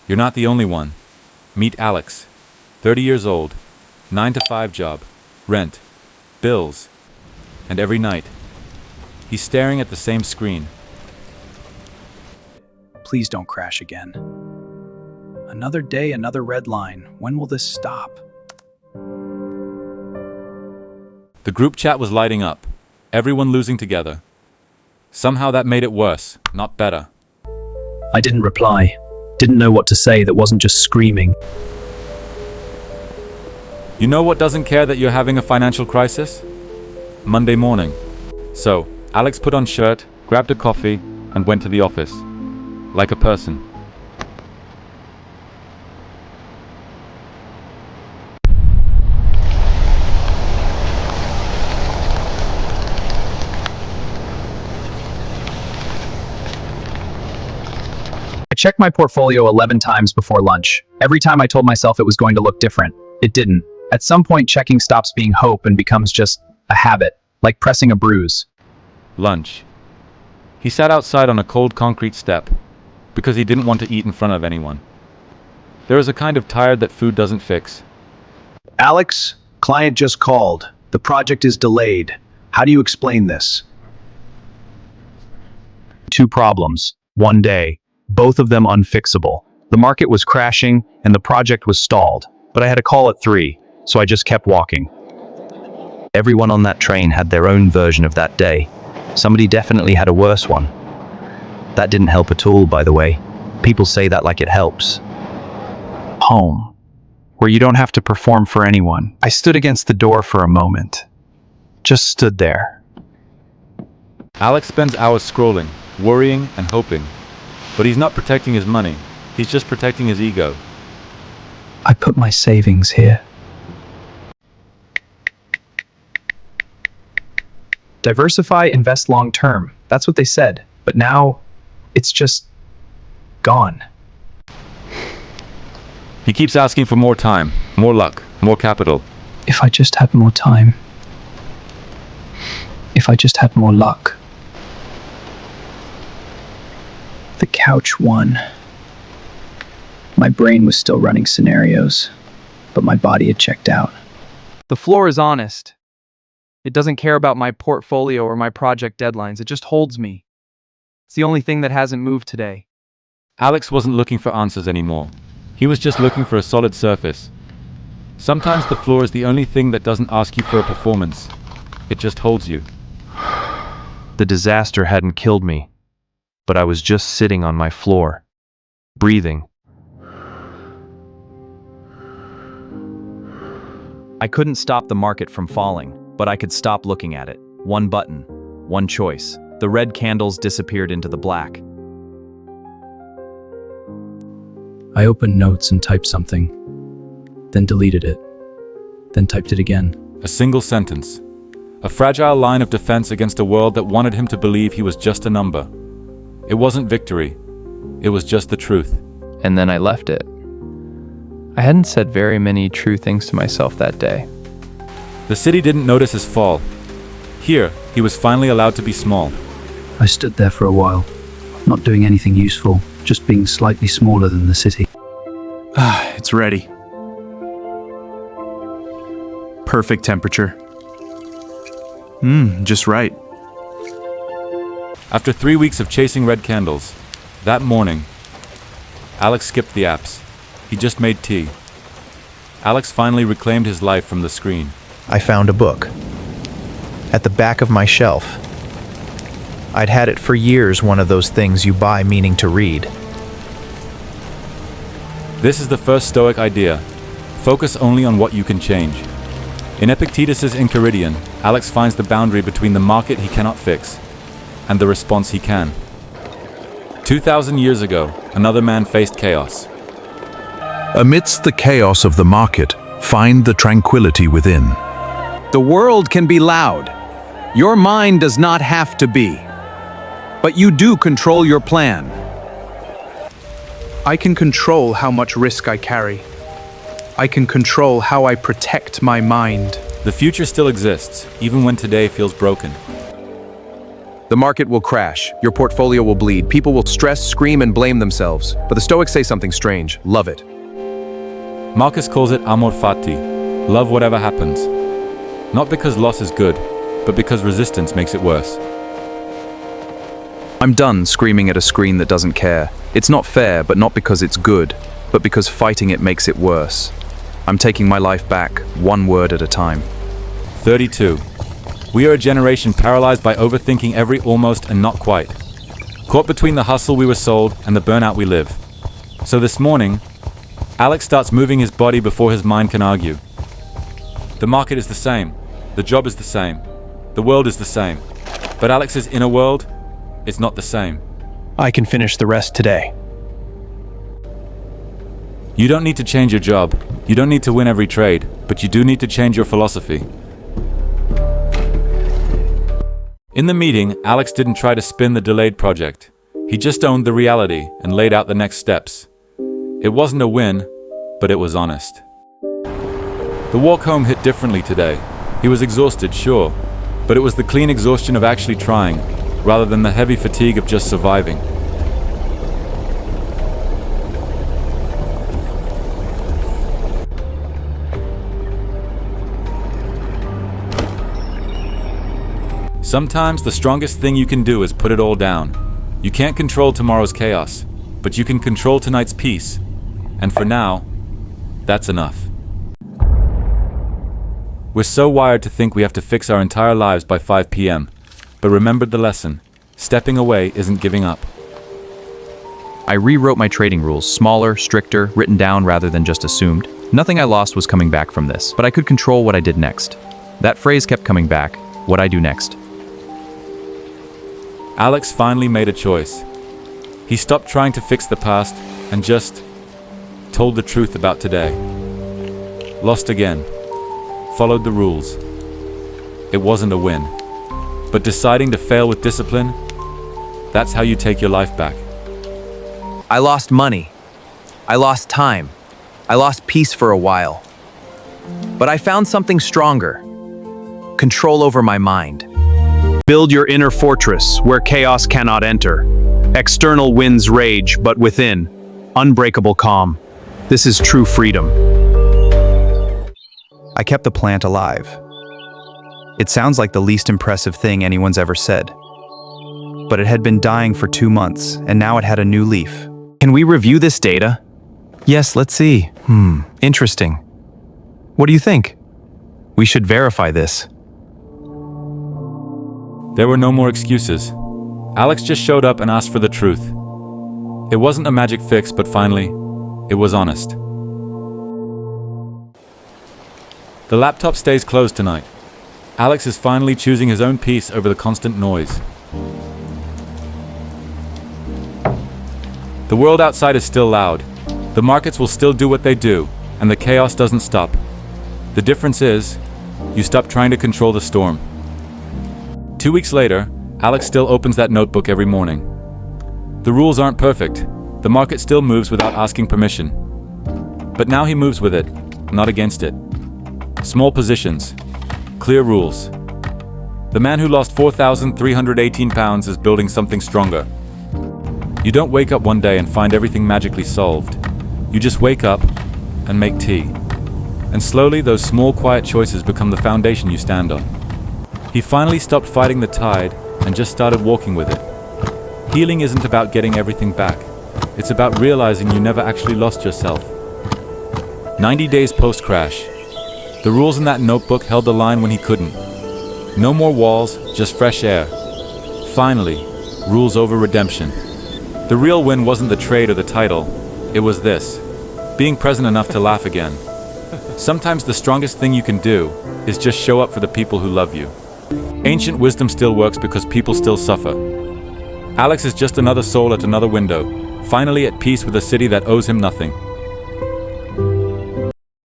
You're not the only one. Meet Alex, 30 years old, 9-to-5 job, rent, bills, and every night, he's staring at the same screen. Please don't crash again. Another day, another red line. When will this stop? The group chat was lighting up, everyone losing together. Somehow that made it worse, not better. I didn't reply. Didn't know what to say that wasn't just screaming. You know what doesn't care that you're having a financial crisis? Monday morning. So, Alex put on shirt, grabbed a coffee, and went to the office. Like a person. I checked my portfolio 11 times before lunch. Every time I told myself it was going to look different. It didn't. At some point, checking stops being hope and becomes just a habit, like pressing a bruise. Lunch. He sat outside on a cold concrete step, because he didn't want to eat in front of anyone. There is a kind of tired that food doesn't fix. Alex, client just called. The project is delayed. How do you explain this? 2 problems, 1 day, both of them unfixable. The market was crashing and the project was stalled, but I had a call at 3, so I just kept walking. Everyone on that train had their own version of that day. Somebody definitely had a worse one. That didn't help at all, by the way. People say that like it helps. Home, where you don't have to perform for anyone. I stood against the door for a moment. Just stood there. Alex spends hours scrolling, worrying and hoping. But he's not protecting his money. He's just protecting his ego. I put my savings here. Diversify, invest long term. That's what they said. But now, it's just gone. He keeps asking for more time, more luck, more capital. If I just had more time. If I just had more luck. The couch won. My brain was still running scenarios, but my body had checked out. The floor is honest. It doesn't care about my portfolio or my project deadlines. It just holds me. It's the only thing that hasn't moved today. Alex wasn't looking for answers anymore. He was just looking for a solid surface. Sometimes the floor is the only thing that doesn't ask you for a performance. It just holds you. The disaster hadn't killed me, but I was just sitting on my floor, breathing. I couldn't stop the market from falling, but I could stop looking at it. One button, one choice. The red candles disappeared into the black. I opened notes and typed something, then deleted it, then typed it again. A single sentence. A fragile line of defense against a world that wanted him to believe he was just a number. It wasn't victory. It was just the truth. And then I left it. I hadn't said very many true things to myself that day. The city didn't notice his fall. Here, he was finally allowed to be small. I stood there for a while, not doing anything useful, just being slightly smaller than the city. It's ready. Perfect temperature. Just right. After 3 weeks of chasing red candles, that morning, Alex skipped the apps. He just made tea. Alex finally reclaimed his life from the screen. I found a book at the back of my shelf. I'd had it for years, one of those things you buy meaning to read. This is the first Stoic idea. Focus only on what you can change. In Epictetus' Enchiridion, Alex finds the boundary between the market he cannot fix and the response he can. 2,000 years ago, another man faced chaos. Amidst the chaos of the market, find the tranquility within. The world can be loud. Your mind does not have to be. But you do control your plan. I can control how much risk I carry. I can control how I protect my mind. The future still exists, even when today feels broken. The market will crash, your portfolio will bleed, people will stress, scream, and blame themselves. But the Stoics say something strange. Love it. Marcus calls it Amor Fati, love whatever happens. Not because loss is good, but because resistance makes it worse. I'm done screaming at a screen that doesn't care. It's not fair, but not because it's good, but because fighting it makes it worse. I'm taking my life back, one word at a time. 32. We are a generation paralyzed by overthinking every almost and not quite. Caught between the hustle we were sold and the burnout we live. So this morning, Alex starts moving his body before his mind can argue. The market is the same. The job is the same. The world is the same. But Alex's inner world, it's not the same. I can finish the rest today. You don't need to change your job. You don't need to win every trade, but you do need to change your philosophy. In the meeting, Alex didn't try to spin the delayed project. He just owned the reality and laid out the next steps. It wasn't a win, but it was honest. The walk home hit differently today. He was exhausted, sure, but it was the clean exhaustion of actually trying, rather than the heavy fatigue of just surviving. Sometimes the strongest thing you can do is put it all down. You can't control tomorrow's chaos, but you can control tonight's peace. And for now, that's enough. We're so wired to think we have to fix our entire lives by 5 p.m. But remembered the lesson. Stepping away isn't giving up. I rewrote my trading rules, smaller, stricter, written down rather than just assumed. Nothing I lost was coming back from this, but I could control what I did next. That phrase kept coming back, what I do next. Alex finally made a choice. He stopped trying to fix the past and just told the truth about today. Lost again. Followed the rules. It wasn't a win. But deciding to fail with discipline, that's how you take your life back. I lost money. I lost time. I lost peace for a while. But I found something stronger. Control over my mind. Build your inner fortress where chaos cannot enter. External winds rage, but within, unbreakable calm. This is true freedom. I kept the plant alive. It sounds like the least impressive thing anyone's ever said. But it had been dying for 2 months, and now it had a new leaf. Can we review this data? Yes, let's see. Interesting. What do you think? We should verify this. There were no more excuses. Alex just showed up and asked for the truth. It wasn't a magic fix, but finally, it was honest. The laptop stays closed tonight. Alex is finally choosing his own peace over the constant noise. The world outside is still loud. The markets will still do what they do, and the chaos doesn't stop. The difference is, you stop trying to control the storm. 2 weeks later, Alex still opens that notebook every morning. The rules aren't perfect. The market still moves without asking permission. But now he moves with it, not against it. Small positions. Clear rules. The man who lost 4,318 pounds is building something stronger. You don't wake up one day and find everything magically solved. You just wake up and make tea. And slowly those small quiet choices become the foundation you stand on. He finally stopped fighting the tide and just started walking with it. Healing isn't about getting everything back. It's about realizing you never actually lost yourself. 90 days post-crash. The rules in that notebook held the line when he couldn't. No more walls, just fresh air. Finally, rules over redemption. The real win wasn't the trade or the title. It was this. Being present enough to laugh again. Sometimes the strongest thing you can do is just show up for the people who love you. Ancient wisdom still works because people still suffer. Alex is just another soul at another window, finally at peace with a city that owes him nothing.